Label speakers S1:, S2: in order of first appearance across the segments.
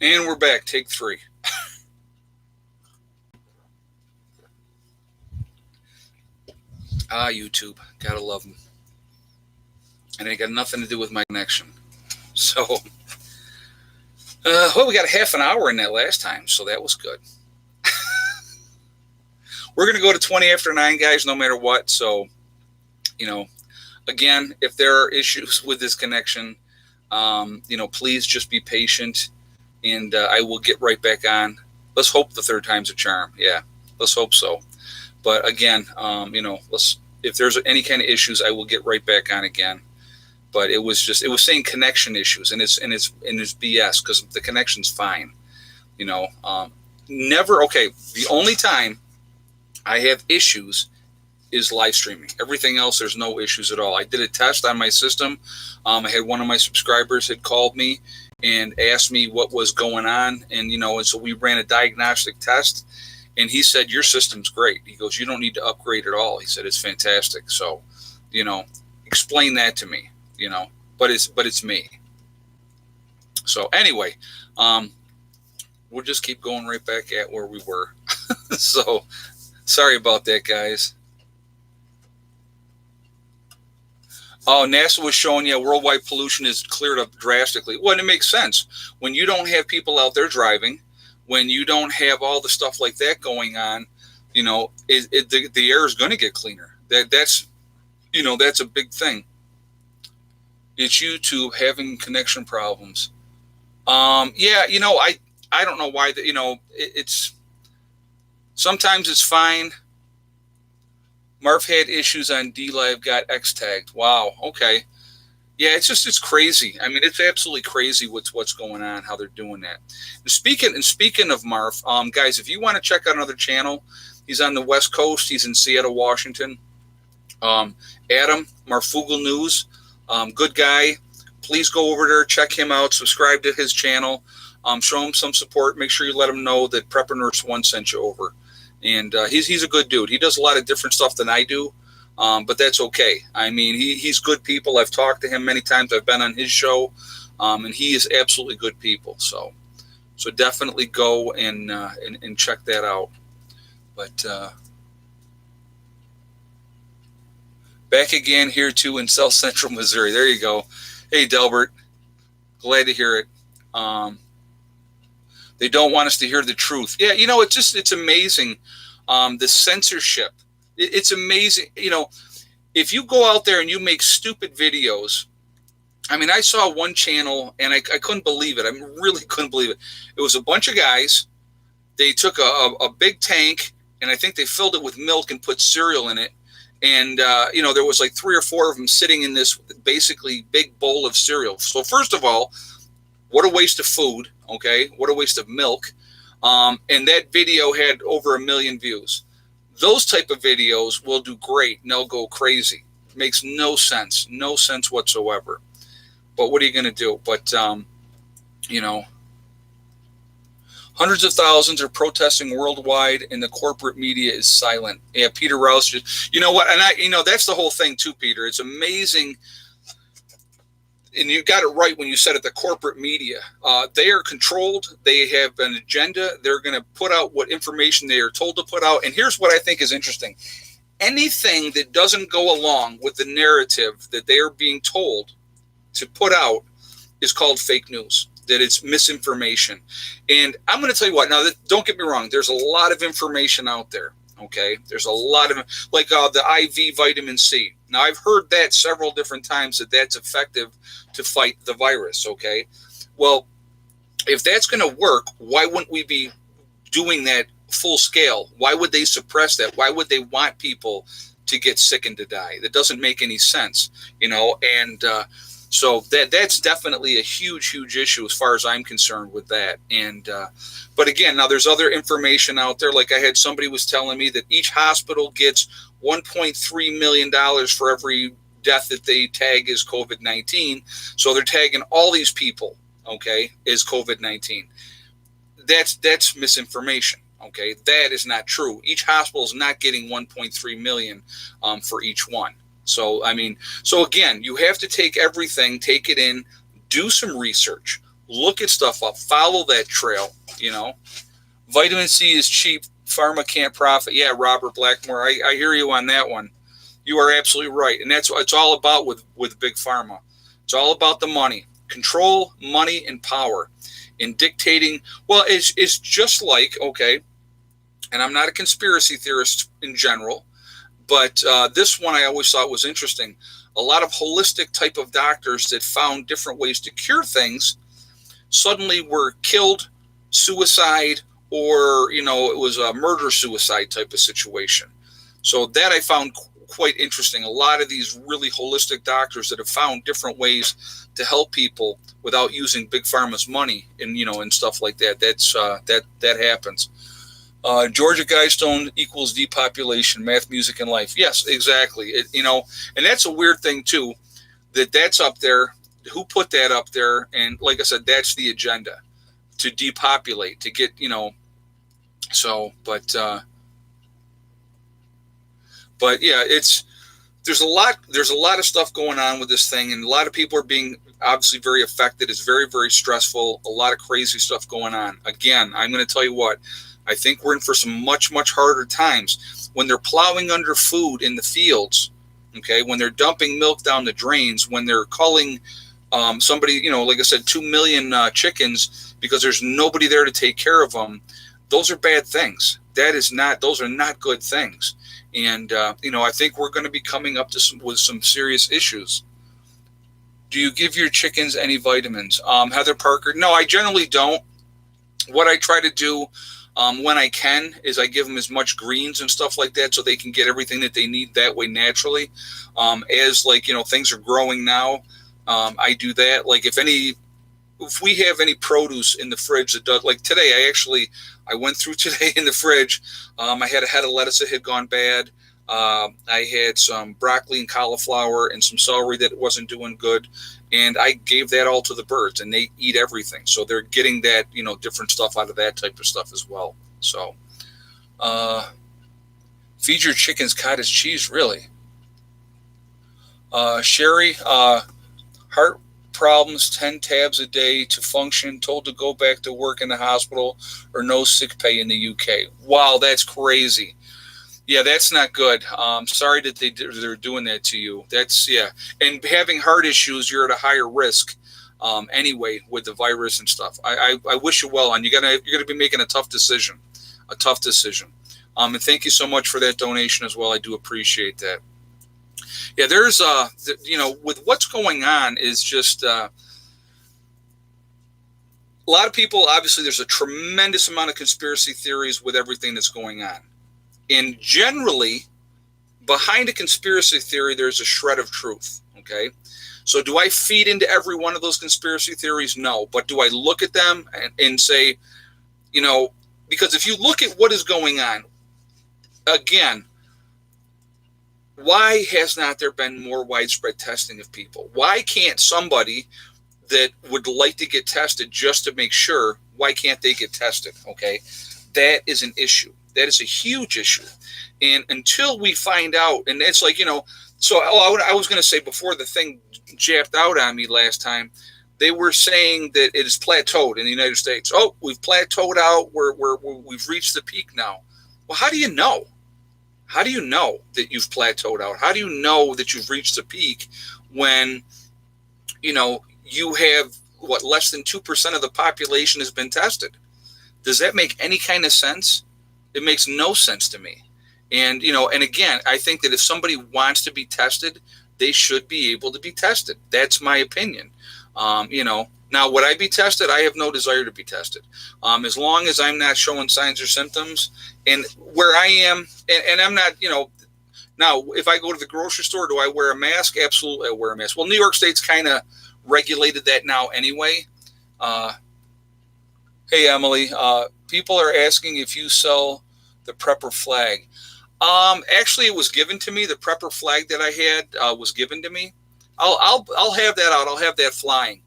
S1: And we're back. Take 3. YouTube. Gotta love them. And it got nothing to do with my connection. So, well, we got a half an hour in that last time, so that was good. We're going to go to 20 after 9, guys, no matter what. So, again, if there are issues with this connection, please just be patient, and I will get right back on. Let's hope the third time's a charm. Yeah, let's hope so. But again, if there's any kind of issues, I will get right back on again. But it was saying connection issues, and it's BS because the connection's fine. Never. Okay, the only time I have issues is live streaming. Everything else, there's no issues at all. I did a test on my system. I had one of my subscribers had called me and asked me what was going on, and so we ran a diagnostic test, and he said, your system's great. He goes, you don't need to upgrade at all. He said, it's fantastic. So, explain that to me, but it's me. So anyway, we'll just keep going right back at where we were. So sorry about that, guys. Oh, NASA was showing, worldwide pollution is cleared up drastically. Well, it makes sense. When you don't have people out there driving, when you don't have all the stuff like that going on, the air is going to get cleaner. That's a big thing. It's YouTube having connection problems. I don't know why it's sometimes it's fine. Marv had issues on D-Live, got X-tagged. Wow. Okay. Yeah, it's crazy. I mean, it's absolutely crazy what's going on, how they're doing that. And speaking of Marv, guys, if you want to check out another channel, he's on the West Coast. He's in Seattle, Washington. Adam, Marfugel News, good guy. Please go over there, check him out, subscribe to his channel, show him some support. Make sure you let him know that Prepper Nurse 1 sent you over. And he's a good dude. He does a lot of different stuff than I do, but that's okay. I mean, he's good people. I've talked to him many times. I've been on his show, and he is absolutely good people. So definitely go and check that out. But back again here too in South Central Missouri. There you go. Hey, Delbert, glad to hear it. They don't want us to hear the truth. Yeah, it's amazing. The censorship. It's amazing. If you go out there and you make stupid videos, I mean, I saw one channel and I couldn't believe it. I really couldn't believe it. It was a bunch of guys. They took a big tank and I think they filled it with milk and put cereal in it. And, there was like 3 or 4 of them sitting in this basically big bowl of cereal. So first of all, what a waste of food. Okay, what a waste of milk. And that video had over 1 million views. Those type of videos will do great and they'll go crazy. It makes no sense whatsoever. But what are you going to do? But, hundreds of thousands are protesting worldwide and the corporate media is silent. Yeah, Peter Rouse just, you know what? And that's the whole thing too, Peter. It's amazing. And you got it right when you said it, the corporate media. They are controlled. They have an agenda. They're going to put out what information they are told to put out. And here's what I think is interesting. Anything that doesn't go along with the narrative that they are being told to put out is called fake news, that it's misinformation. And I'm going to tell you what, now, don't get me wrong. There's a lot of information out there. Okay, there's a lot of, like the IV vitamin C. Now, I've heard that several different times that that's effective to fight the virus. Okay, well, if that's going to work, why wouldn't we be doing that full scale? Why would they suppress that? Why would they want people to get sick and to die? That doesn't make any sense, and so that's definitely a huge issue as far as I'm concerned with that. And but again, now there's other information out there. Like I had somebody was telling me that each hospital gets $1.3 million for every death that they tag as COVID-19. So they're tagging all these people, okay, as COVID-19. That's misinformation. Okay, that is not true. Each hospital is not getting 1.3 million for each one. So, I mean, so again, you have to take everything, take it in, do some research, Look at stuff up. Follow that trail, Vitamin C is cheap. Pharma can't profit. Yeah, Robert Blackmore, I hear you on that one. You are absolutely right. And that's what it's all about with Big Pharma. It's all about the money. Control, money, and power in dictating. Well, it's just like, okay, and I'm not a conspiracy theorist in general, but this one I always thought was interesting. A lot of holistic type of doctors that found different ways to cure things suddenly were killed, suicide, or, it was a murder-suicide type of situation. So that I found quite interesting. A lot of these really holistic doctors that have found different ways to help people without using Big Pharma's money and stuff like that. That happens. Georgia Guidestone equals depopulation, math, music, and life. Yes, exactly. And that's a weird thing too, that's up there. Who put that up there? And like I said, that's the agenda, to depopulate, to get, so, but yeah, there's a lot of stuff going on with this thing, and a lot of people are being obviously very affected. It's very, very stressful. A lot of crazy stuff going on. Again, I'm going to tell you what, I think we're in for some much, much harder times when they're plowing under food in the fields. Okay. When they're dumping milk down the drains, when they're culling somebody, like I said, 2 million chickens because there's nobody there to take care of them. Those are bad things. Those are not good things. And, I think we're going to be coming up with some serious issues. Do you give your chickens any vitamins? Heather Parker, no, I generally don't. What I try to do when I can is I give them as much greens and stuff like that so they can get everything that they need that way naturally. As things are growing now, I do that. Like if we have any produce in the fridge that does, like today, I went through today in the fridge. I had a head of lettuce that had gone bad. I had some broccoli and cauliflower and some celery that wasn't doing good. And I gave that all to the birds, and they eat everything. So they're getting that, different stuff out of that type of stuff as well. So feed your chickens cottage cheese, really. Sherry, heart problems, 10 tabs a day to function, told to go back to work in the hospital, or no sick pay in the UK. Wow, that's crazy. Yeah, that's not good. Sorry that they're doing that to you. And having heart issues, you're at a higher risk anyway with the virus and stuff. I wish you well, and you're gonna be making a tough decision. And thank you so much for that donation as well. I do appreciate that. Yeah, there's with what's going on is just a lot of people. Obviously, there's a tremendous amount of conspiracy theories with everything that's going on. And generally, behind a conspiracy theory, there's a shred of truth, okay? So do I feed into every one of those conspiracy theories? No. But do I look at them and say, because if you look at what is going on, again, why has not there been more widespread testing of people? Why can't somebody that would like to get tested just to make sure, why can't they get tested, okay? That is an issue. That is a huge issue. And until we find out, and it's like, so I was going to say before the thing japped out on me last time, they were saying that it is plateaued in the United States. Oh, we've plateaued out. We've reached the peak now. Well, how do you know? How do you know that you've plateaued out? How do you know that you've reached the peak when, you have, less than 2% of the population has been tested? Does that make any kind of sense? It makes no sense to me. And, and again, I think that if somebody wants to be tested, they should be able to be tested. That's my opinion. Now, would I be tested? I have no desire to be tested. As long as I'm not showing signs or symptoms, and where I am, and I'm not, now, if I go to the grocery store, do I wear a mask? Absolutely, I wear a mask. Well, New York State's kind of regulated that now anyway. Hey, Emily, people are asking if you sell the prepper flag. Actually, it was given to me. The prepper flag that I had was given to me. I'll have that out. I'll have that flying.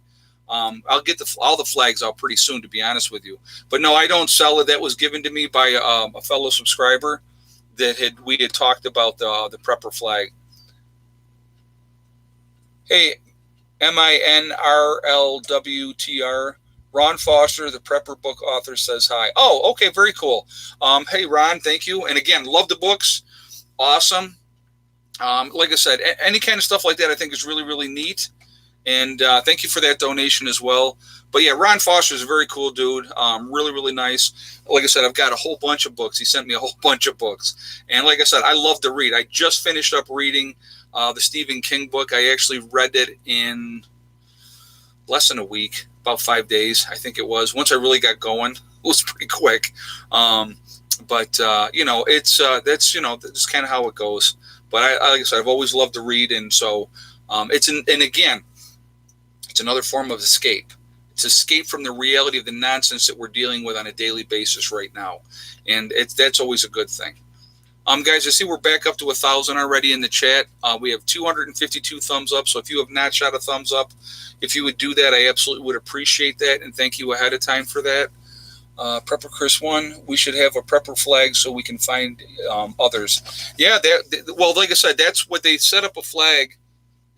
S1: I'll get all the flags out pretty soon, to be honest with you. But no, I don't sell it. That was given to me by a fellow subscriber that we had talked about the prepper flag. Hey, MINRLWTR, Ron Foster, the Prepper book author, says hi. Oh, okay, very cool. Hey, Ron, thank you. And again, love the books. Awesome. Like I said, any kind of stuff like that I think is really, really neat. And thank you for that donation as well. But yeah, Ron Foster is a very cool dude. Really, really nice. Like I said, I've got a whole bunch of books. He sent me a whole bunch of books. And like I said, I love to read. I just finished up reading the Stephen King book. I actually read it in less than a week, about 5 days, I think it was. Once I really got going, it was pretty quick. But it's that's kind of how it goes. But like I said, I've always loved to read, and so it's another form of escape. It's escape from the reality of the nonsense that we're dealing with on a daily basis right now, and that's always a good thing. Guys, I see we're back up to 1,000 already in the chat. We have 252 thumbs up, so if you have not shot a thumbs up, if you would do that, I absolutely would appreciate that, and thank you ahead of time for that. Prepper Chris 1, we should have a prepper flag so we can find others. Yeah, well, like I said, that's what they set up, a flag,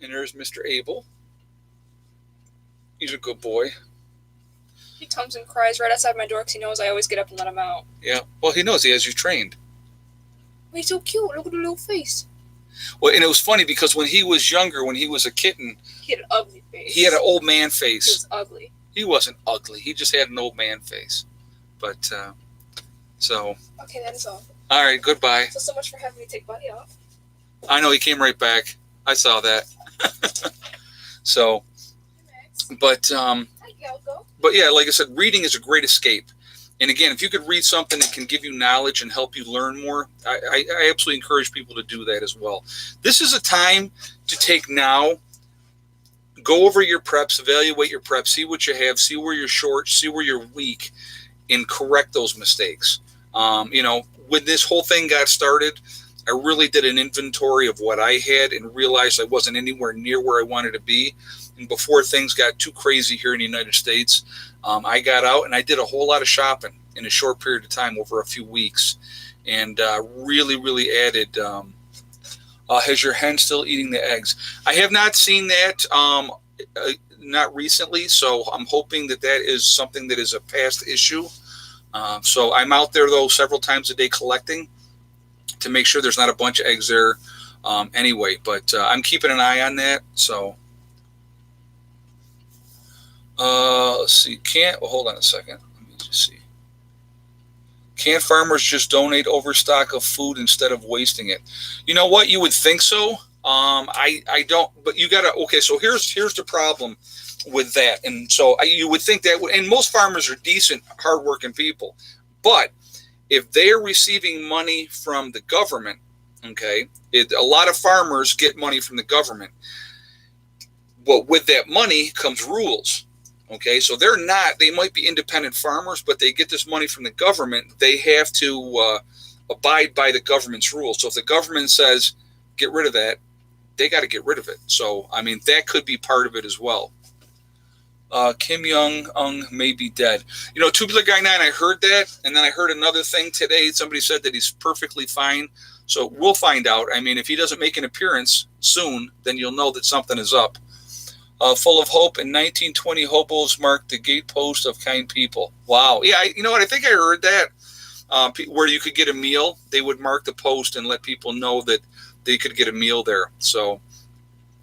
S1: and there's Mr. Abel. He's a good boy.
S2: He comes and cries right outside my door because he knows I always get up and let him out.
S1: Yeah, well, he knows he has you trained.
S2: He's so cute. Look at the little face.
S1: Well, and it was funny because when he was younger, when he was a kitten,
S2: he had an ugly face.
S1: He had an old man face.
S2: He was ugly.
S1: He wasn't ugly. He just had an old man face. But, so.
S2: Okay, that is all.
S1: All right, goodbye.
S2: So much for having me take Buddy off.
S1: I know, he came right back. I saw that. So, but yeah, like I said, reading is a great escape. And again, if you could read something that can give you knowledge and help you learn more, I absolutely encourage people to do that as well. This is a time to take now, go over your preps, evaluate your preps, see what you have, see where you're short, see where you're weak, and correct those mistakes. When this whole thing got started, I really did an inventory of what I had and realized I wasn't anywhere near where I wanted to be. And before things got too crazy here in the United States, I got out and I did a whole lot of shopping in a short period of time over a few weeks, and really, really added. Has your hen still eating the eggs? I have not seen that, not recently, so I'm hoping that is something that is a past issue. So I'm out there, though, several times a day collecting to make sure there's not a bunch of eggs there anyway. But I'm keeping an eye on that. So let's see. Hold on a second. Let me just see. Can't farmers just donate overstock of food instead of wasting it? You know what? You would think so. I don't. But you gotta. Okay. So here's the problem with that. And so you would think that. And most farmers are decent, hardworking people. But if they are receiving money from the government, okay, a lot of farmers get money from the government. Well, with that money comes rules. Okay, so they might be independent farmers, but they get this money from the government. They have to abide by the government's rules. So if the government says, get rid of that, they got to get rid of it. So, I mean, that could be part of it as well. Kim Jong-un may be dead. Tubular Guy 9, I heard that. And then I heard another thing today. Somebody said that he's perfectly fine. So we'll find out. I mean, if he doesn't make an appearance soon, then you'll know that something is up. Full of hope, in 1920, hobos marked the gatepost of kind people. Wow. Yeah, you know what? I think I heard that. Where you could get a meal, they would mark the post and let people know that they could get a meal there. So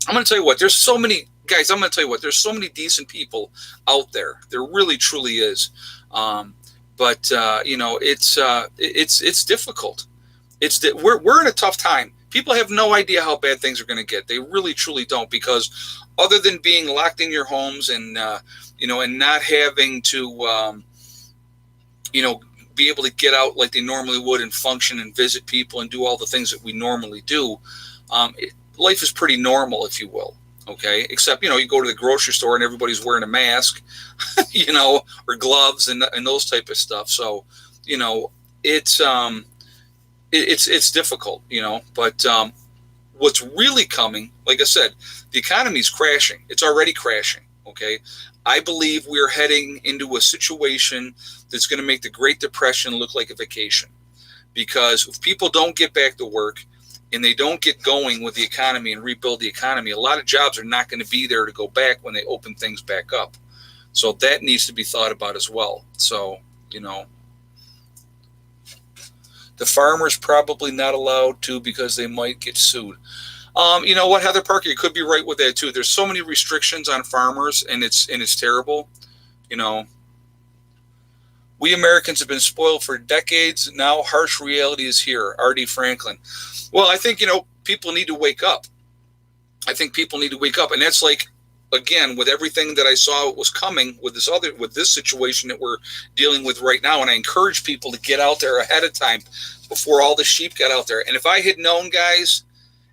S1: I'm going to tell you what, there's so many, guys, I'm going to tell you what, there's so many decent people out there. There really, truly is. But it's difficult. We're in a tough time. People have no idea how bad things are going to get. They really, truly don't, because other than being locked in your homes and, and not having to, be able to get out like they normally would and function and visit people and do all the things that we normally do, life is pretty normal, if you will. Okay. Except, you go to the grocery store and everybody's wearing a mask, or gloves and those type of stuff. So, it's difficult, but what's really coming, like I said, the economy's crashing. It's already crashing. Okay. I believe we're heading into a situation that's going to make the Great Depression look like a vacation, because if people don't get back to work and they don't get going with the economy and rebuild the economy, a lot of jobs are not going to be there to go back when they open things back up. So that needs to be thought about as well. So, the farmers probably not allowed to because they might get sued. You know what, Heather Parker, you could be right with that too. There's so many restrictions on farmers, and it's terrible. We Americans have been spoiled for decades. Now harsh reality is here. R.D. Franklin. Well, I think, people need to wake up. I think people need to wake up. And that's like, again, with everything that I saw was coming with this situation that we're dealing with right now. And I encourage people to get out there ahead of time before all the sheep got out there. And if I had known, guys,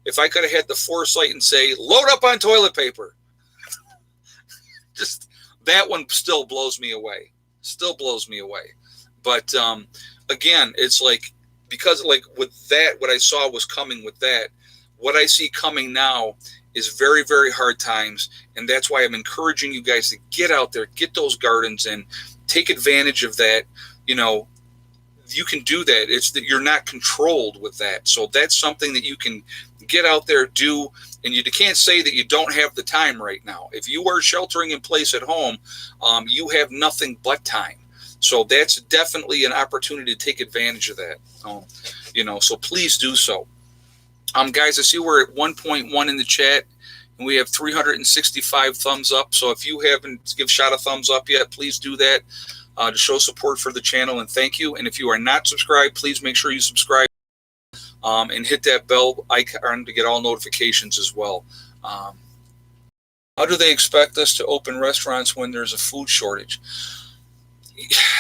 S1: if I could have had the foresight and say, load up on toilet paper, just that one still blows me away. But again, it's like, because like with that, what I saw was coming with that, what I see coming now is very, very hard times. And that's why I'm encouraging you guys to get out there, get those gardens in, take advantage of that. You can do that. It's that you're not controlled with that. So that's something that you can get out there, do, and you can't say that you don't have the time right now. If you are sheltering in place at home, you have nothing but time. So that's definitely an opportunity to take advantage of that. So please do so. Guys, I see we're at 1.1 in the chat, and we have 365 thumbs up. So if you haven't give Shot a thumbs up yet, please do that to show support for the channel, and thank you. And if you are not subscribed, please make sure you subscribe and hit that bell icon to get all notifications as well. How do they expect us to open restaurants when there's a food shortage?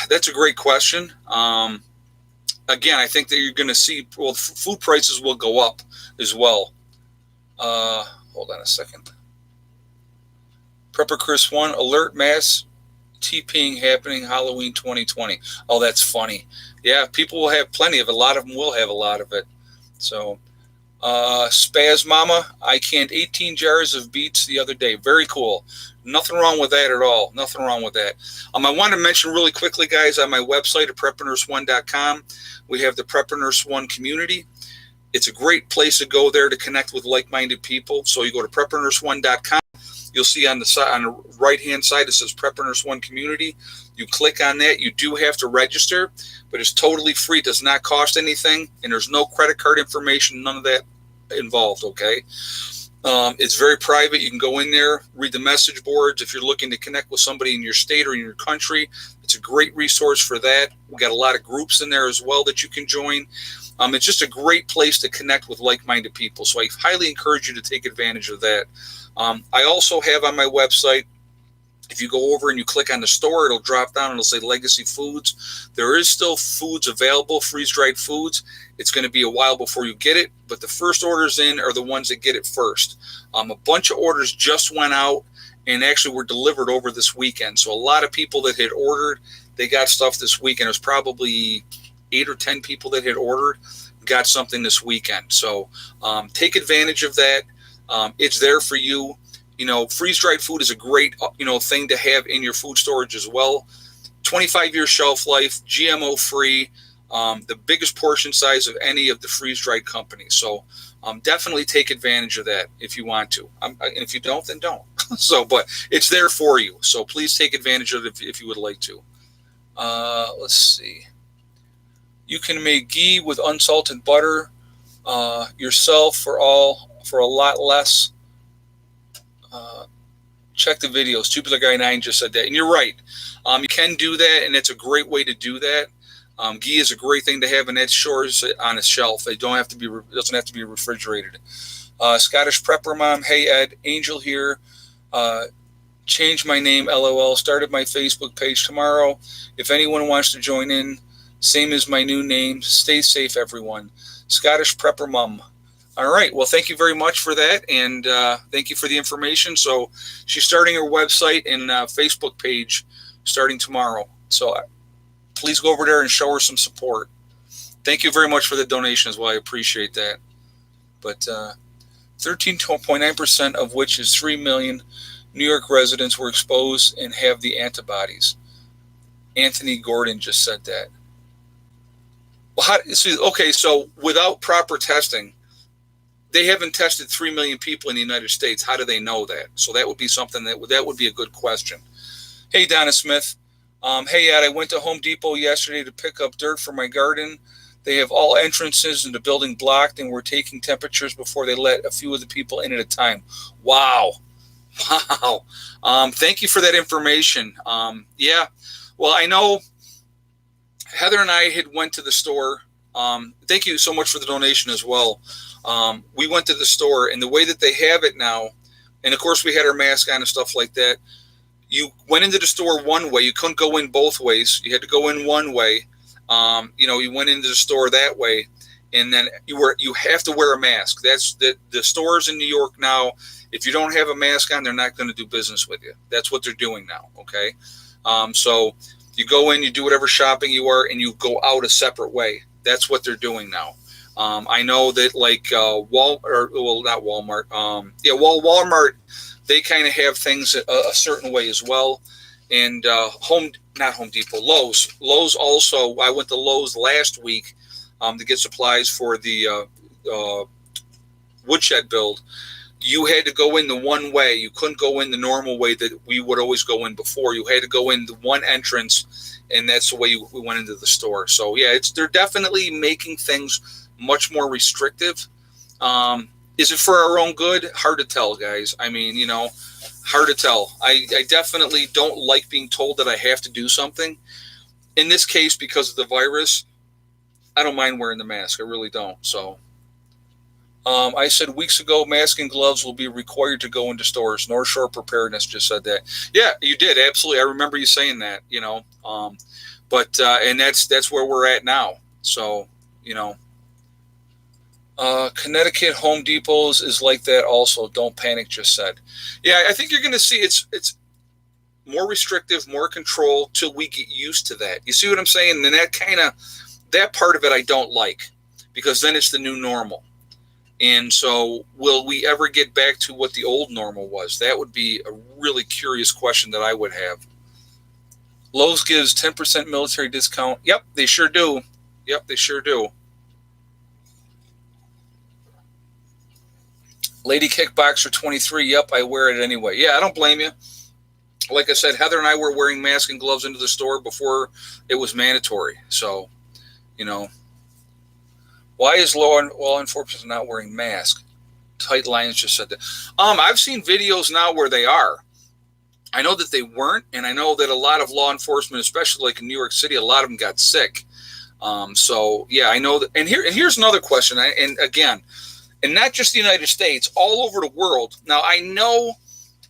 S1: That's a great question. Again, I think that you're going to see, food prices will go up as well. Hold on a second. Prepper Chris 1, alert mass TPing happening Halloween 2020. Oh, that's funny. Yeah, people will have plenty of it. A lot of them will have a lot of it. So, Spaz Mama, I canned 18 jars of beets the other day. Very cool. Nothing wrong with that at all. Nothing wrong with that. I want to mention really quickly, guys, on my website at prepreneurs1.com, we have the Prepreneurs 1 community. It's a great place to go there to connect with like-minded people. So you go to prepreneurs1.com. You'll see on the right-hand side, it says Prepreneurs 1 community. You click on that. You do have to register, but it's totally free. It does not cost anything, and there's no credit card information, none of that involved, okay? It's very private. You can go in there, read the message boards. If you're looking to connect with somebody in your state or in your country, it's a great resource for that. We've got a lot of groups in there as well that you can join. It's just a great place to connect with like-minded people. So I highly encourage you to take advantage of that. I also have on my website, if you go over and you click on the store, it'll drop down and it'll say Legacy Foods. There is still foods available, freeze-dried foods. It's going to be a while before you get it, but the first orders in are the ones that get it first. A bunch of orders just went out and actually were delivered over this weekend. So a lot of people that had ordered, they got stuff this weekend. It was probably 8 or 10 people that had ordered, got something this weekend. So take advantage of that. It's there for you. Freeze-dried food is a great, thing to have in your food storage as well. 25-year shelf life, GMO-free, the biggest portion size of any of the freeze-dried companies. So definitely take advantage of that if you want to. And if you don't, then don't. But it's there for you. So please take advantage of it if you would like to. Let's see. You can make ghee with unsalted butter yourself for a lot less. Check the videos. Tubular Guy 9 just said that, and you're right. You can do that, and it's a great way to do that. Ghee is a great thing to have, and it shores on a shelf. It doesn't have to be refrigerated. Scottish Prepper Mom, hey Ed, Angel here. Changed my name, LOL. Started my Facebook page tomorrow. If anyone wants to join in, same as my new name. Stay safe, everyone. Scottish Prepper Mom. All right. Well, thank you very much for that, and thank you for the information. So she's starting her website and Facebook page starting tomorrow. So please go over there and show her some support. Thank you very much for the donation as well. I appreciate that. But 13.9% of which is 3 million New York residents were exposed and have the antibodies. Anthony Gordon just said that. Well, so without proper testing, they haven't tested 3 million people in the United States. How do they know that? So that would be something that would be a good question. Hey, Donna Smith. Hey, Ed, I went to Home Depot yesterday to pick up dirt for my garden. They have all entrances in the building blocked, and we're taking temperatures before they let a few of the people in at a time. Wow. Wow. Thank you for that information. Yeah. Well, I know Heather and I had went to the store. Thank you so much for the donation as well. We went to the store, and the way that they have it now, and of course we had our mask on and stuff like that. You went into the store one way. You couldn't go in both ways. You had to go in one way. You went into the store that way, and then you have to wear a mask. That's the stores in New York now. If you don't have a mask on, they're not going to do business with you. That's what they're doing now. Okay, so you go in, you do whatever shopping you are, and you go out a separate way. That's what they're doing now. I know that like not Walmart. Walmart, they kind of have things a certain way as well. And not Home Depot, Lowe's. Lowe's also, I went to Lowe's last week to get supplies for the woodshed build. You had to go in the one way. You couldn't go in the normal way that we would always go in before. You had to go in the one entrance, and that's the way we went into the store. So yeah, they're definitely making things much more restrictive. Is it for our own good? Hard to tell, guys. I mean, hard to tell. I definitely don't like being told that I have to do something. In this case, because of the virus, I don't mind wearing the mask. I really don't. So I said weeks ago, masks and gloves will be required to go into stores. North Shore Preparedness just said that. Yeah, you did. Absolutely. I remember you saying that, and that's where we're at now. So, Connecticut Home Depots is like that also. Don't panic, just said. Yeah, I think you're going to see it's more restrictive, more control till we get used to that. You see what I'm saying? And that part of it I don't like, because then it's the new normal. And so will we ever get back to what the old normal was? That would be a really curious question that I would have. Lowe's gives 10% military discount. Yep, they sure do. Yep, they sure do. Lady Kickboxer 23. Yep, I wear it anyway. Yeah, I don't blame you. Like I said, Heather and I were wearing masks and gloves into the store before it was mandatory. So, why is law enforcement not wearing masks? Tight Lions just said that. I've seen videos now where they are. I know that they weren't, and I know that a lot of law enforcement, especially like in New York City, a lot of them got sick. So yeah, I know that. And here's another question. And again, and not just the United States, all over the world. Now I know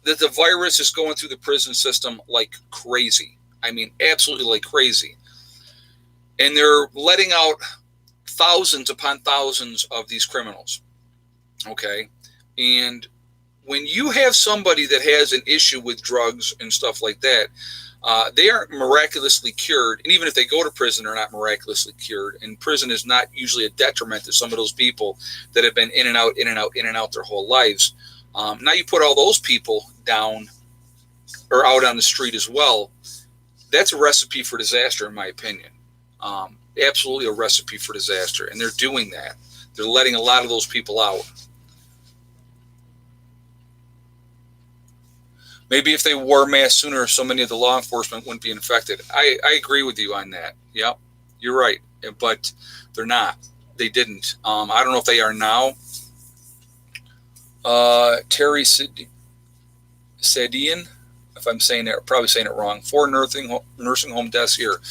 S1: that the virus is going through the prison system like crazy. I mean, absolutely like crazy. And they're letting out thousands upon thousands of these criminals. Okay. And when you have somebody that has an issue with drugs and stuff like that, they aren't miraculously cured. And even if they go to prison, they're not miraculously cured. And prison is not usually a detriment to some of those people that have been in and out their whole lives. Now you put all those people down or out on the street as well. That's a recipe for disaster, in my opinion. Absolutely a recipe for disaster. And they're doing that. They're letting a lot of those people out. Maybe if they wore masks sooner, so many of the law enforcement wouldn't be infected. I agree with you on that. Yep, you're right. But they're not. They didn't. I don't know if they are now. Terry Sadian, if I'm saying it, probably saying it wrong. 4 nursing home deaths here.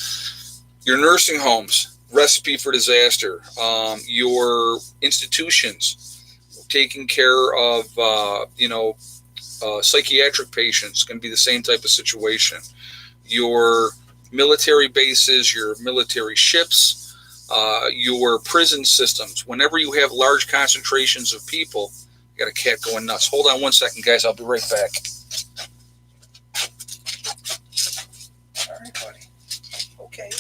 S1: Your nursing homes, recipe for disaster. Your institutions, taking care of, psychiatric patients, can be the same type of situation. Your military bases, your military ships, your prison systems. Whenever you have large concentrations of people, you got a cat going nuts. Hold on one second, guys. I'll be right back. All right, buddy. Okay.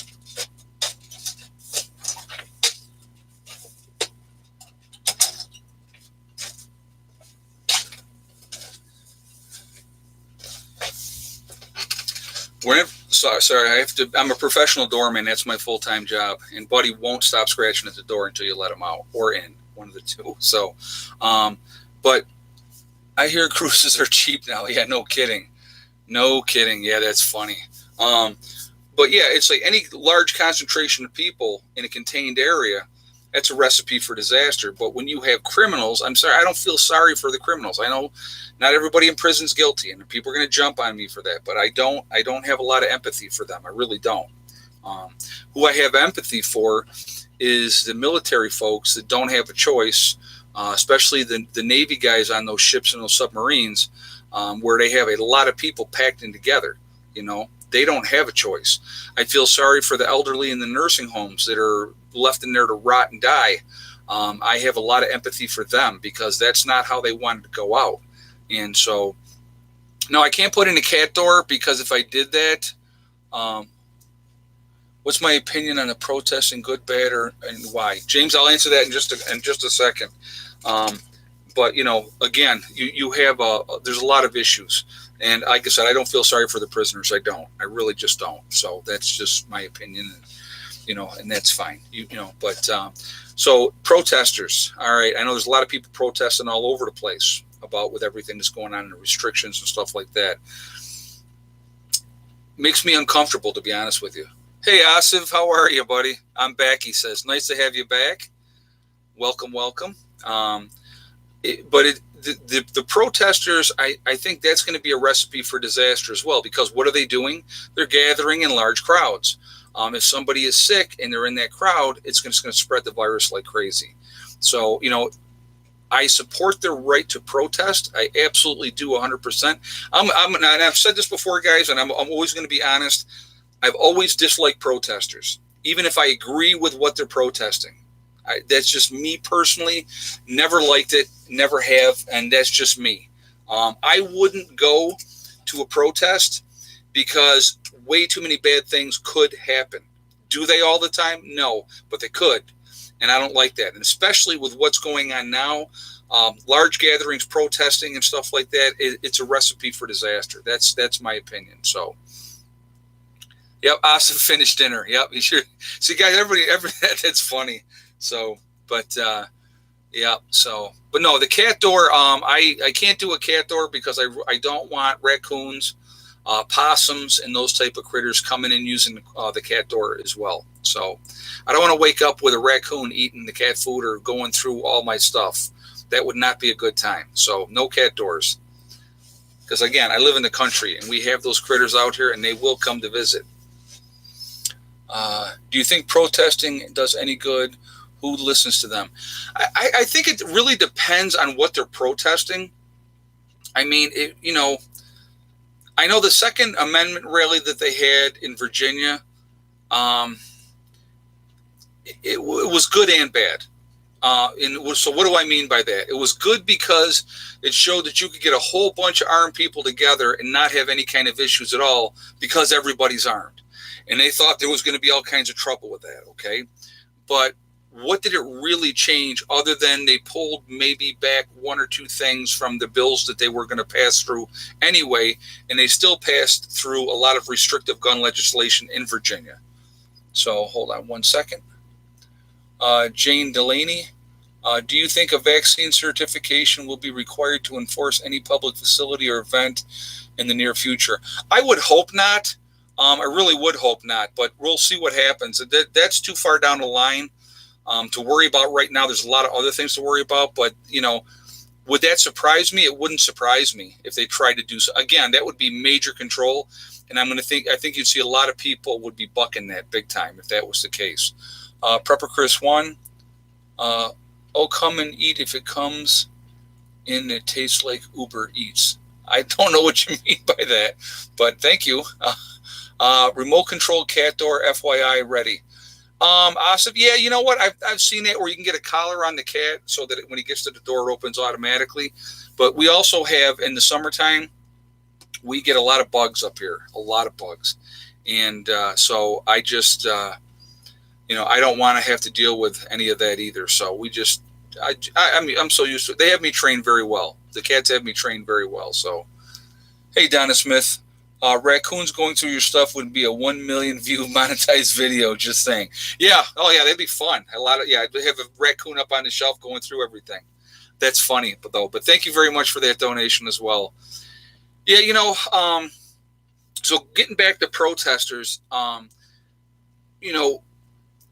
S1: Sorry, I have to. I'm a professional doorman. That's my full-time job. And Buddy won't stop scratching at the door until you let him out or in, one of the two. So, but I hear cruises are cheap now. Yeah, no kidding. No kidding. Yeah, that's funny. But yeah, it's like any large concentration of people in a contained area, that's a recipe for disaster. But when you have criminals, I'm sorry, I don't feel sorry for the criminals. I know not everybody in prison is guilty, and people are going to jump on me for that. But I don't have a lot of empathy for them. I really don't. Who I have empathy for is the military folks that don't have a choice, especially the Navy guys on those ships and those submarines, where they have a lot of people packed in together. You know, they don't have a choice. I feel sorry for the elderly in the nursing homes that are left in there to rot and die. I have a lot of empathy for them because that's not how they wanted to go out. And so, no, I can't put in a cat door because if I did that, what's my opinion on the protesting, good, bad, and why? James, I'll answer that in just a second. But you know, again, you have there's a lot of issues, and like I said, I don't feel sorry for the prisoners. I don't. I really just don't. So that's just my opinion, you know, and that's fine. You know, but so protesters. All right, I know there's a lot of people protesting all over the place about with everything that's going on and the restrictions and stuff like that. Makes me uncomfortable, to be honest with you. Hey, Asif, how are you, buddy? I'm back, he says. Nice to have you back. Welcome, welcome. The protesters, I think that's going to be a recipe for disaster as well, because what are they doing? They're gathering in large crowds. If somebody is sick and they're in that crowd, it's going to spread the virus like crazy. So, you know, I support their right to protest. I absolutely do 100%. And I've said this before, guys, and I'm always going to be honest. I've always disliked protesters, even if I agree with what they're protesting. That's just me personally. Never liked it, never have, and that's just me. I wouldn't go to a protest because way too many bad things could happen. Do they all the time? No, but they could, and I don't like that. And especially with what's going on now, large gatherings, protesting, and stuff like that, it's a recipe for disaster. That's my opinion. So. Yep, Asif finished dinner. Yep, he sure. See, guys, everybody, that's funny. So, but yeah. So, but no, the cat door. I can't do a cat door because I don't want raccoons, possums, and those type of critters coming in using the cat door as well. So, I don't want to wake up with a raccoon eating the cat food or going through all my stuff. That would not be a good time. So, no cat doors. Because again, I live in the country and we have those critters out here, and they will come to visit. Do you think protesting does any good? Who listens to them? I think it really depends on what they're protesting. I mean, you know, I know the Second Amendment rally that they had in Virginia, it was good and bad. So what do I mean by that? It was good because it showed that you could get a whole bunch of armed people together and not have any kind of issues at all because everybody's armed. And they thought there was going to be all kinds of trouble with that, okay? But what did it really change other than they pulled maybe back one or two things from the bills that they were going to pass through anyway, and they still passed through a lot of restrictive gun legislation in Virginia. So hold on one second. Jane Delaney, do you think a vaccine certification will be required to enforce any public facility or event in the near future? I would hope not. I really would hope not, but we'll see what happens. That's too far down the line to worry about right now. There's a lot of other things to worry about, but, you know, would that surprise me? It wouldn't surprise me if they tried to do so. Again, that would be major control, and I think you'd see a lot of people would be bucking that big time if that was the case. Prepper Chris 1, come and eat if it comes in, it tastes like Uber Eats. I don't know what you mean by that, but thank you. Remote control cat door, FYI, ready. Asif, yeah, you know what? I've seen it where you can get a collar on the cat so that when he gets to the door, it opens automatically. But we also have, in the summertime, we get a lot of bugs up here, a lot of bugs. And so I just, you know, I don't want to have to deal with any of that either. So we just, I mean, I'm so used to it. They have me trained very well. The cats have me trained very well. So, hey, Donna Smith. Raccoons going through your stuff would be a 1 million view monetized video. Just saying. Yeah. Oh yeah, that'd be fun. They have a raccoon up on the shelf going through everything. That's funny, but thank you very much for that donation as well. Yeah, you know, So getting back to protesters, you know,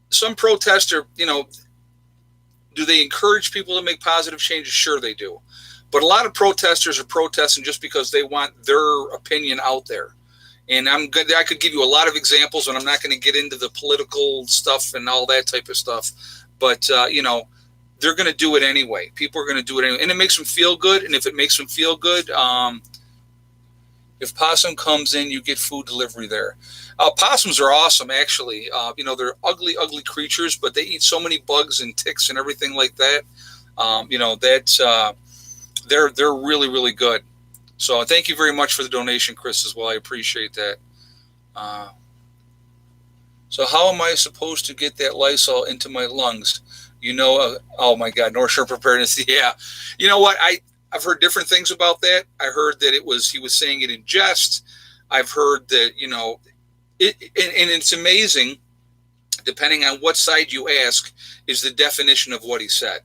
S1: some protester, do they encourage people to make positive changes? Sure, they do. But a lot of protesters are protesting just because they want their opinion out there. And I could give you a lot of examples, and I'm not going to get into the political stuff and all that type of stuff. But, they're going to do it anyway. People are going to do it anyway. And it makes them feel good. And if it makes them feel good, if possum comes in, you get food delivery there. Possums are awesome, actually. They're ugly, ugly creatures, but they eat so many bugs and ticks and everything like that. They're really, really good. So thank you very much for the donation, Chris, as well. I appreciate that. So how am I supposed to get that Lysol into my lungs? Oh my God, North Shore preparedness. Yeah. You know what? I've heard different things about that. I heard that he was saying it in jest. I've heard that, and it's amazing, depending on what side you ask, is the definition of what he said.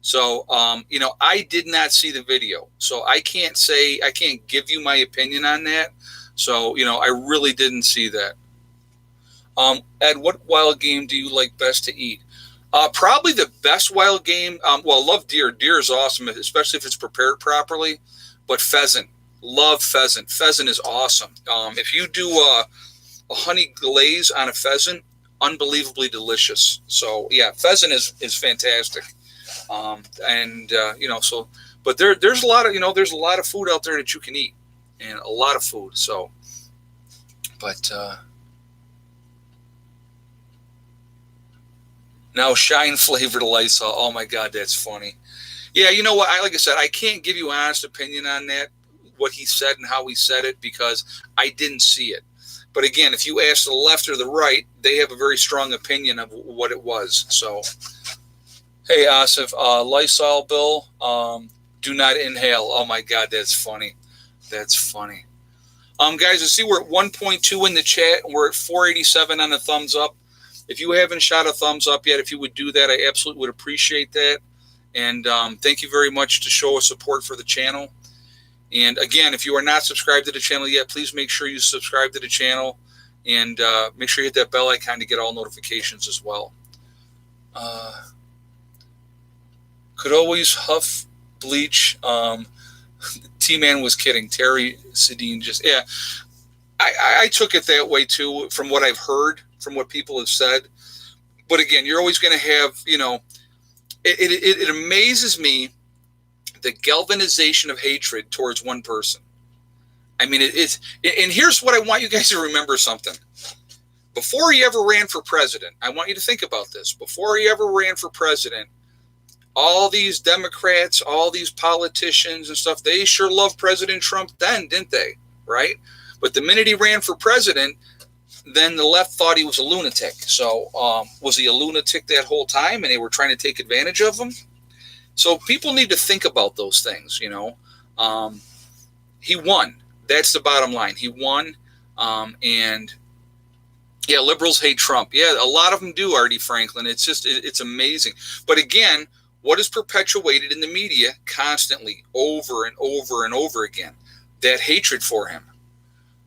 S1: So, I did not see the video, so I can't give you my opinion on that. So, I really didn't see that. Ed, what wild game do you like best to eat? Probably the best wild game. I love deer. Deer is awesome, especially if it's prepared properly. But pheasant, love pheasant. Pheasant is awesome. If you do a honey glaze on a pheasant, unbelievably delicious. So yeah, pheasant is fantastic. But there's a lot of food out there that you can eat, and a lot of food. So, but. Now shine flavored Lysol. Oh my God, that's funny. Yeah, you know what? Like I said, I can't give you an honest opinion on that, what he said and how he said it, because I didn't see it. But again, if you ask the left or the right, they have a very strong opinion of what it was. So, hey, Asif, Lysol bill, do not inhale. Oh my God, that's funny. That's funny. Guys, I see we're at 1.2 in the chat, and we're at 487 on the thumbs up. If you haven't shot a thumbs up yet, if you would do that, I absolutely would appreciate that. And thank you very much to show us support for the channel. And again, if you are not subscribed to the channel yet, please make sure you subscribe to the channel, and make sure you hit that bell icon to get all notifications as well. Could always huff bleach. T-Man was kidding. Terry Sedin yeah. I took it that way too, from what I've heard, from what people have said. But again, you're always going to have, it amazes me, the galvanization of hatred towards one person. I mean, and here's what I want you guys to remember something. Before he ever ran for president, I want you to think about this. Before he ever ran for president, all these Democrats, all these politicians and stuff, they sure loved President Trump then, didn't they? Right? But the minute he ran for president, then the left thought he was a lunatic. So was he a lunatic that whole time, and they were trying to take advantage of him? So people need to think about those things, He won. That's the bottom line. He won. And yeah, liberals hate Trump. Yeah, a lot of them do, Artie Franklin. It's just, it's amazing. But again, what is perpetuated in the media constantly, over and over and over again? That hatred for him.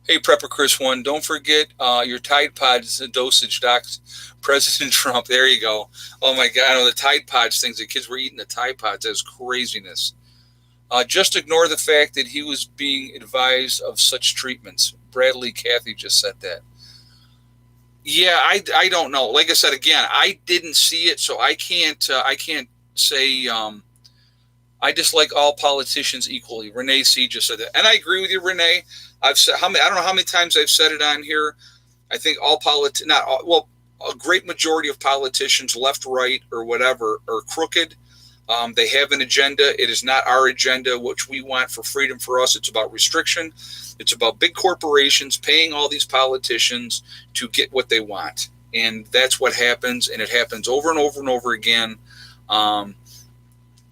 S1: Hey, Prepper Chris 1, don't forget your Tide Pods dosage, Doc. President Trump. There you go. Oh, my God. I know the Tide Pods things. The kids were eating the Tide Pods. That was craziness. Just ignore the fact that he was being advised of such treatments. Bradley Cathy just said that. Yeah, I don't know. Like I said, again, I didn't see it, so I can't say I dislike all politicians equally. Renee C. just said that. And I agree with you, Renee. I've said, I don't know how many times I've said it on here. I think a great majority of politicians, left, right, or whatever, are crooked. They have an agenda. It is not our agenda, which we want for freedom for us. It's about restriction. It's about big corporations paying all these politicians to get what they want. And that's what happens. And it happens over and over and over again. And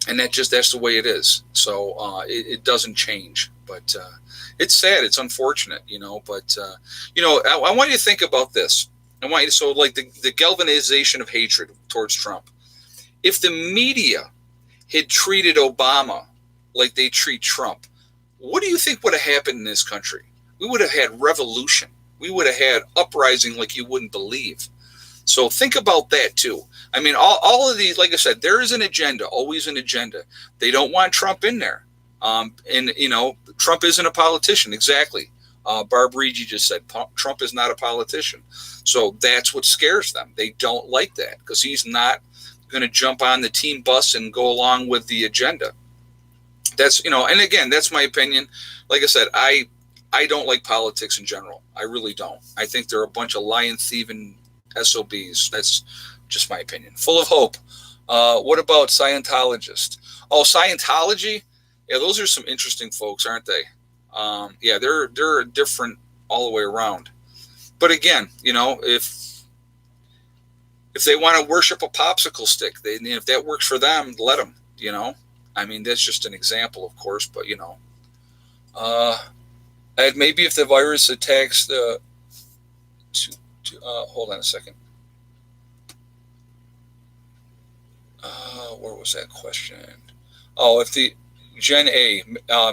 S1: that's the way it is. So it doesn't change. But it's sad. It's unfortunate, But, I want you to think about this. I want you to, the galvanization of hatred towards Trump. If the media had treated Obama like they treat Trump, what do you think would have happened in this country? We would have had revolution. We would have had uprising like you wouldn't believe. So think about that too. I mean, all of these, like I said, there is an agenda, always an agenda. They don't want Trump in there. And, Trump isn't a politician. Exactly. Barb Reedy just said Trump is not a politician. So that's what scares them. They don't like that because he's not going to jump on the team bus and go along with the agenda. That's, and again, that's my opinion. Like I said, I don't like politics in general. I really don't. I think they're a bunch of lying, thieving SOBs. That's just my opinion. Full of hope. What about Scientologists? Oh, Scientology? Yeah, those are some interesting folks, aren't they? Yeah, they're different all the way around. But again, if they want to worship a popsicle stick, if that works for them, let them. I mean, that's just an example, of course. But and maybe if the virus attacks the. Hold on a second. Where was that question? Oh, if the Gen A,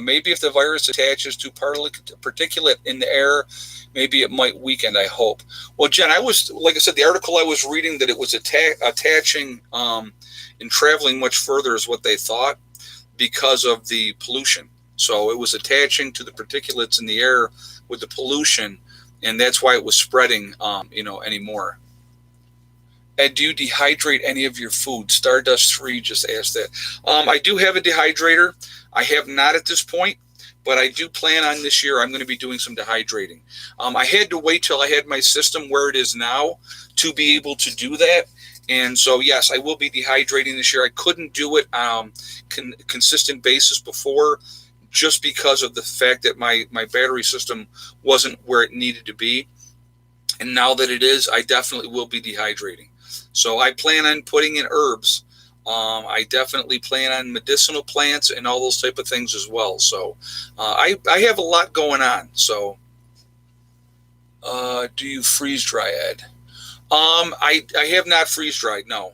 S1: maybe if the virus attaches to particulate in the air, maybe it might weaken. I hope. Well, Jen, like I said, the article I was reading that it was attaching and traveling much further is what they thought because of the pollution. So it was attaching to the particulates in the air with the pollution, and that's why it was spreading, anymore. Ed, do you dehydrate any of your food? Stardust3 just asked that. I do have a dehydrator. I have not at this point, but I do plan on this year. I'm going to be doing some dehydrating. I had to wait till I had my system where it is now to be able to do that. And so, yes, I will be dehydrating this year. I couldn't do it on consistent basis before just because of the fact that my battery system wasn't where it needed to be. And now that it is, I definitely will be dehydrating. So I plan on putting in herbs. I definitely plan on medicinal plants and all those type of things as well. So I have a lot going on. So do you freeze dry, Ed? I have not freeze dried. No,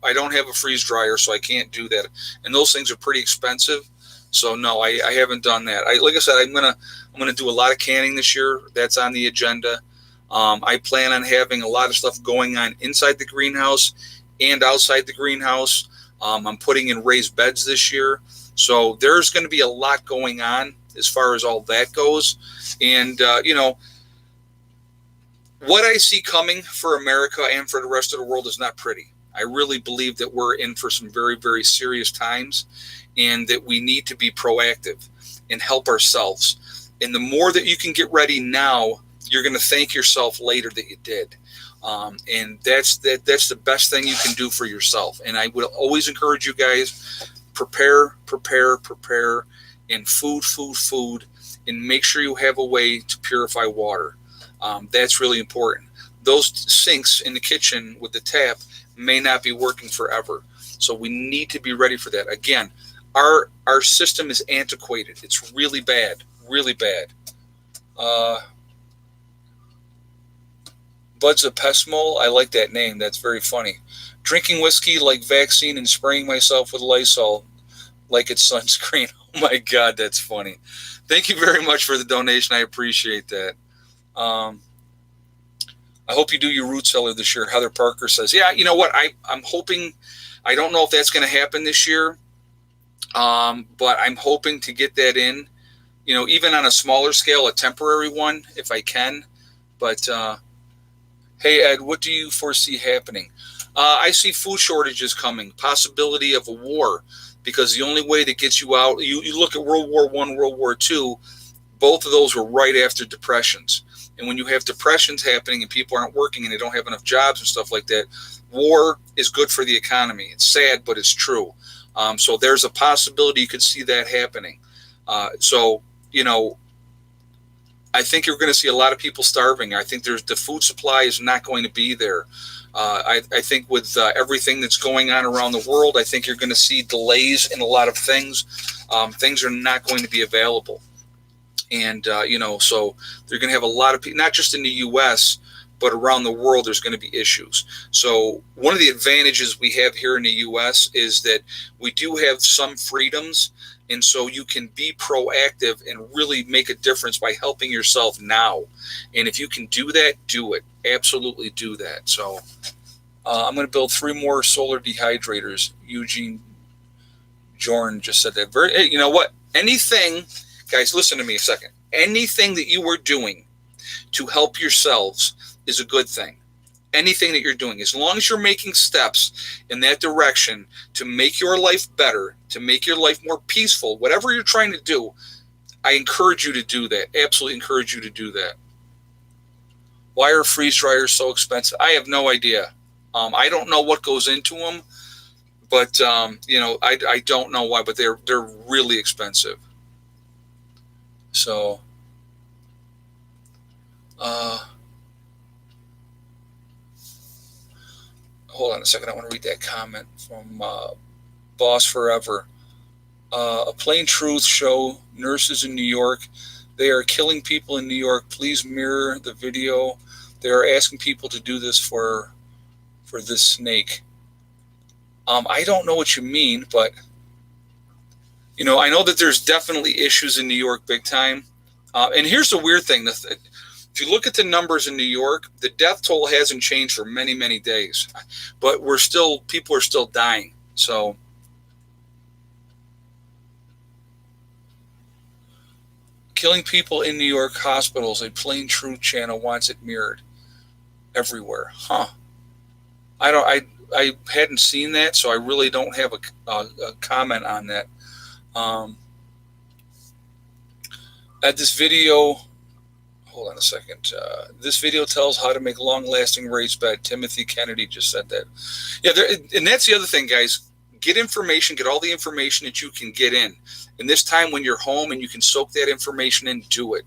S1: I don't have a freeze dryer, so I can't do that. And those things are pretty expensive. So no, I haven't done that. Like I said, I'm gonna do a lot of canning this year. That's on the agenda. I plan on having a lot of stuff going on inside the greenhouse and outside the greenhouse. I'm putting in raised beds this year. So there's going to be a lot going on as far as all that goes. And, what I see coming for America and for the rest of the world is not pretty. I really believe that we're in for some very, very serious times and that we need to be proactive and help ourselves. And the more that you can get ready now, you're going to thank yourself later that you did. And that's the best thing you can do for yourself. And I would always encourage you guys, prepare, and food, and make sure you have a way to purify water. That's really important. Those sinks in the kitchen with the tap may not be working forever. So we need to be ready for that. Again, our system is antiquated. It's really bad, really bad. Buds of Pesmol, I like that name. That's very funny. Drinking whiskey like vaccine and spraying myself with Lysol like it's sunscreen. Oh my God, that's funny. Thank you very much for the donation. I appreciate that. I hope you do your root cellar this year. Heather Parker says, yeah, you know what? I'm hoping, I don't know if that's going to happen this year, but I'm hoping to get that in, even on a smaller scale, a temporary one, if I can. But, hey, Ed, what do you foresee happening? I see food shortages coming, possibility of a war, because the only way that gets you out, you look at World War I, World War II, both of those were right after depressions. And when you have depressions happening and people aren't working and they don't have enough jobs and stuff like that, war is good for the economy. It's sad, but it's true. So there's a possibility you could see that happening. I think you're going to see a lot of people starving. I think the food supply is not going to be there. I think with everything that's going on around the world, I think you're going to see delays in a lot of things. Things are not going to be available. And, so they're going to have a lot of people, not just in the U.S., but around the world, there's going to be issues. So one of the advantages we have here in the U.S. is that we do have some freedoms And so you can be proactive and really make a difference by helping yourself now. And if you can do that, do it. Absolutely do that. So I'm going to build 3 more solar dehydrators. Eugene Jordan just said that. Hey, you know what? Anything, guys, listen to me a second. Anything that you are doing to help yourselves is a good thing. Anything that you're doing, as long as you're making steps in that direction to make your life better, to make your life more peaceful, whatever you're trying to do, I encourage you to do that. Absolutely encourage you to do that. Why are freeze dryers so expensive? I have no idea. I don't know what goes into them, but I don't know why, but they're really expensive. So, hold on a second. I want to read that comment from Boss Forever. A Plain Truth show, nurses in New York. They are killing people in New York. Please mirror the video. They are asking people to do this for this snake. I don't know what you mean, but I know that there's definitely issues in New York big time. And here's the weird thing. If you look at the numbers in New York, the death toll hasn't changed for many, many days, but people are still dying. So killing people in New York hospitals, a Plain Truth channel wants it mirrored everywhere. Huh. I hadn't seen that, so I really don't have a comment on that. At this video, hold on a second. This video tells how to make long-lasting raised bed. Timothy Kennedy just said that. Yeah, and that's the other thing, guys. Get information. Get all the information that you can get in. And this time when you're home and you can soak that information in, do it.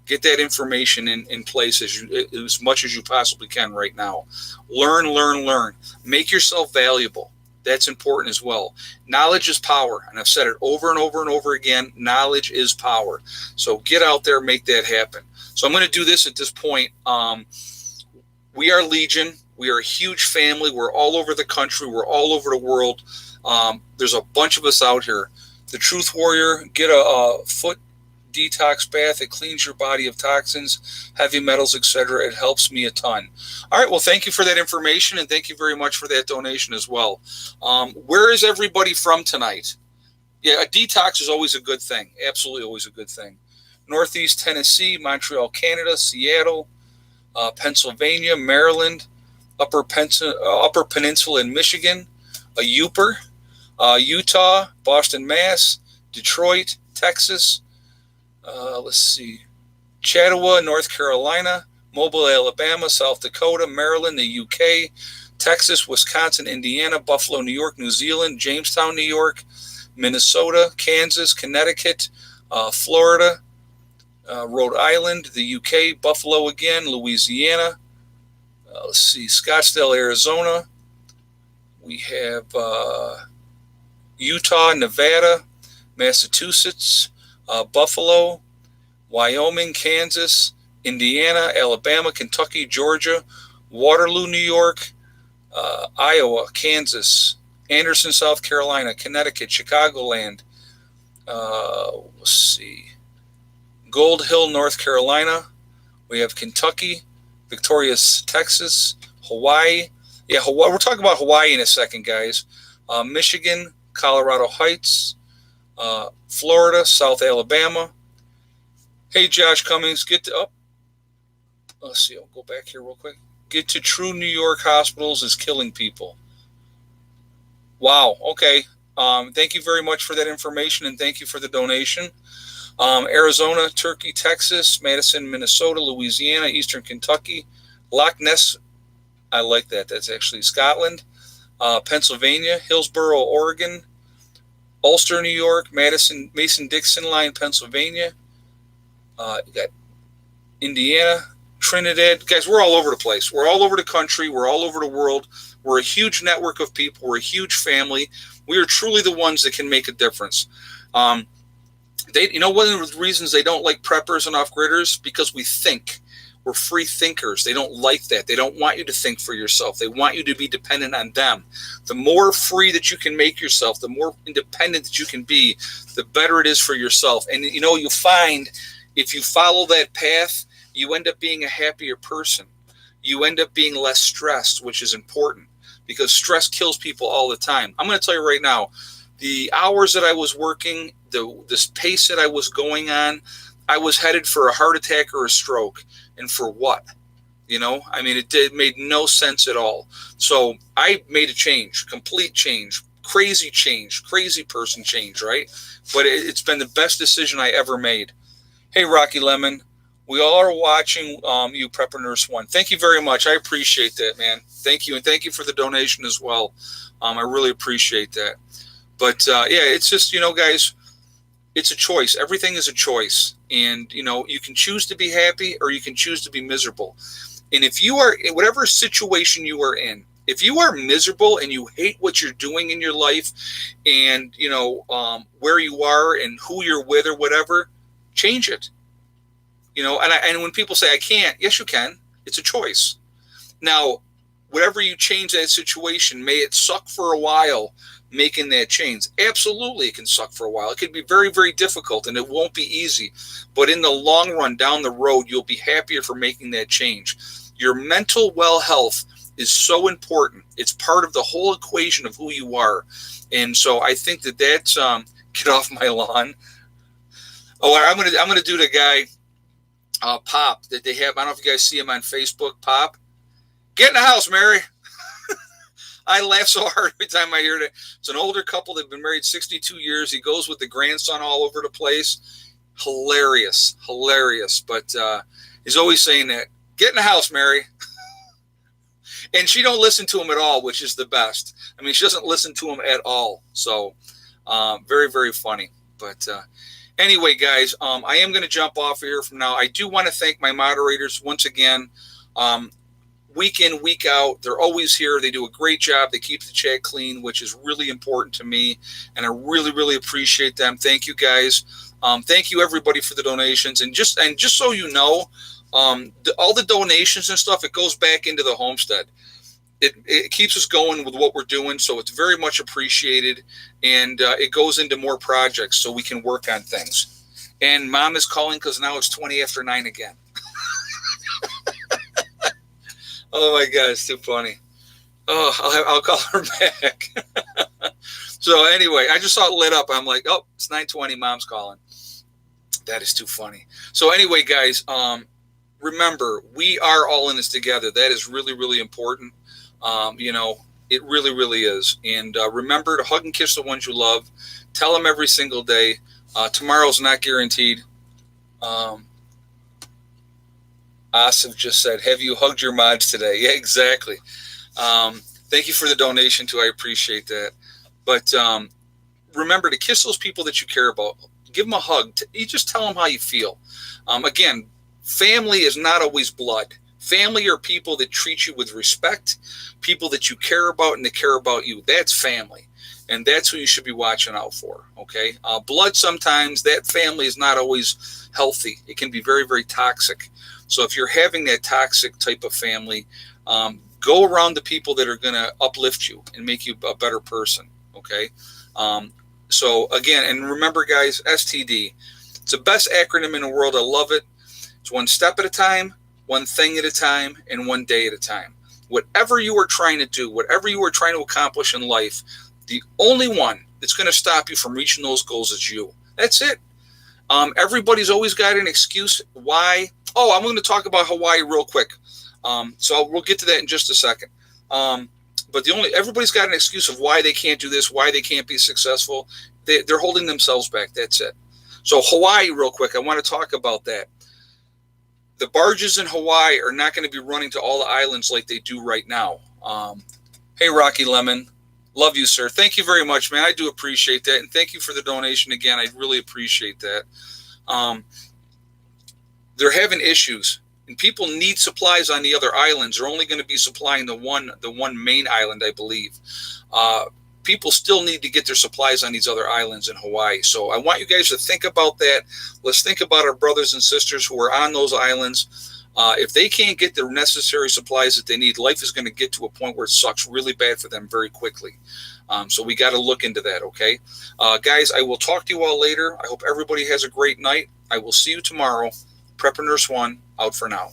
S1: Get that information in place as much as you possibly can right now. Learn. Make yourself valuable. That's important as well. Knowledge is power. And I've said it over and over and over again. Knowledge is power. So get out there, make that happen. So I'm going to do this at this point. We are Legion. We are a huge family. We're all over the country. We're all over the world. There's a bunch of us out here. The Truth Warrior, get a foot detox bath. It cleans your body of toxins, heavy metals, etc. It helps me a ton. All right, well, thank you for that information, and thank you very much for that donation as well. Where is everybody from tonight? Yeah, a detox is always a good thing. Absolutely always a good thing. Northeast Tennessee, Montreal, Canada, Seattle, Pennsylvania, Maryland, Upper Peninsula in Michigan, Yooper, Utah, Boston, Mass, Detroit, Texas, let's see, Chattawa, North Carolina, Mobile, Alabama, South Dakota, Maryland, the UK, Texas, Wisconsin, Indiana, Buffalo, New York, New Zealand, Jamestown, New York, Minnesota, Kansas, Connecticut, Florida, Rhode Island, the UK, Buffalo again, Louisiana, let's see, Scottsdale, Arizona. We have Utah, Nevada, Massachusetts, Buffalo, Wyoming, Kansas, Indiana, Alabama, Kentucky, Georgia, Waterloo, New York, Iowa, Kansas, Anderson, South Carolina, Connecticut, Chicagoland, let's see, Gold Hill, North Carolina. We have Kentucky, Victoria, Texas, Hawaii. Yeah, Hawaii. We're talking about Hawaii in a second, guys. Michigan, Colorado Heights, Florida, South Alabama. Hey, Josh Cummings, let's see, I'll go back here real quick. Get to True New York hospitals is killing people. Wow, okay. Thank you very much for that information, and thank you for the donation. Arizona, Turkey, Texas, Madison, Minnesota, Louisiana, Eastern Kentucky, Loch Ness, I like that. That's actually Scotland, Pennsylvania, Hillsboro, Oregon, Ulster, New York, Mason-Dixon line, Pennsylvania. You got Indiana, Trinidad. Guys, we're all over the place. We're all over the country. We're all over the world. We're a huge network of people. We're a huge family. We are truly the ones that can make a difference. One of the reasons they don't like preppers and off-gridders, because we think. We're free thinkers. They don't like that. They don't want you to think for yourself. They want you to be dependent on them. The more free that you can make yourself, the more independent that you can be, the better it is for yourself. And you'll find if you follow that path, you end up being a happier person. You end up being less stressed, which is important because stress kills people all the time. I'm going to tell you right now, the hours that I was working, this pace that I was going on, I was headed for a heart attack or a stroke. And for what? It made no sense at all. So I made a change, complete change, crazy person change, right? But it's been the best decision I ever made. Hey, Rocky Lemon, we all are watching you, Prepper Nurse One. Thank you very much. I appreciate that, man. Thank you. And thank you for the donation as well. I really appreciate that. But it's just, guys, it's a choice. Everything is a choice. And, you can choose to be happy or you can choose to be miserable. And if you are in whatever situation you are in, if you are miserable and you hate what you're doing in your life and, where you are and who you're with or whatever, change it. And when people say I can't, yes, you can. It's a choice. Now, whatever you change that situation, may it suck for a while making that change. Absolutely, it can suck for a while. It can be very, very difficult and it won't be easy. But in the long run, down the road, you'll be happier for making that change. Your mental well health is so important. It's part of the whole equation of who you are. And so I think that's get off my lawn. Oh, I'm gonna do the guy Pop that they have. I don't know if you guys see him on Facebook. Pop, get in the house, Mary. I laugh so hard every time I hear it. It's an older couple that've been married 62 years. He goes with the grandson all over the place. Hilarious. But he's always saying that, get in the house, Mary. And she don't listen to him at all, which is the best. She doesn't listen to him at all. So very, very funny. But anyway, guys, I am going to jump off here from now. I do want to thank my moderators once again. Week in, week out, they're always here. They do a great job. They keep the chat clean, which is really important to me, and I really, really appreciate them. Thank you, guys. Thank you, everybody, for the donations. And just so you know, all the donations and stuff, it goes back into the homestead. It keeps us going with what we're doing, so it's very much appreciated, and it goes into more projects so we can work on things. And Mom is calling because now it's 20 after 9 again. Oh my God, it's too funny. Oh, I'll call her back. So anyway, I just saw it lit up. I'm like, oh, it's 9:20. Mom's calling. That is too funny. So anyway, guys, remember, we are all in this together. That is really, really important. It really, really is. And remember to hug and kiss the ones you love. Tell them every single day. Tomorrow's not guaranteed. Asif just said, have you hugged your mods today? Yeah, exactly. Thank you for the donation, too. I appreciate that. But remember to kiss those people that you care about. Give them a hug. You just tell them how you feel. Again, family is not always blood. Family are people that treat you with respect, people that you care about and they care about you. That's family. And that's who you should be watching out for, okay? Blood sometimes, that family is not always healthy. It can be very, very toxic. So if you're having that toxic type of family, go around the people that are going to uplift you and make you a better person, okay? So again, and remember, guys, STD. It's the best acronym in the world. I love it. It's one step at a time, one thing at a time, and one day at a time. Whatever you are trying to do, whatever you are trying to accomplish in life, the only one that's going to stop you from reaching those goals is you. That's it. Everybody's always got an excuse why. Oh, I'm going to talk about Hawaii real quick. So we'll get to that in just a second. But everybody's got an excuse of why they can't do this, why they can't be successful. They're holding themselves back. That's it. So Hawaii real quick. I want to talk about that. The barges in Hawaii are not going to be running to all the islands like they do right now. Hey, Rocky Lemon. Love you, sir. Thank you very much, man. I do appreciate that. And thank you for the donation again. I really appreciate that. They're having issues, and people need supplies on the other islands. They're only going to be supplying the one main island, I believe. People still need to get their supplies on these other islands in Hawaii. So I want you guys to think about that. Let's think about our brothers and sisters who are on those islands. If they can't get the necessary supplies that they need, life is going to get to a point where it sucks really bad for them very quickly. So we got to look into that, okay? Guys, I will talk to you all later. I hope everybody has a great night. I will see you tomorrow. Prepper Nurse 1, out for now.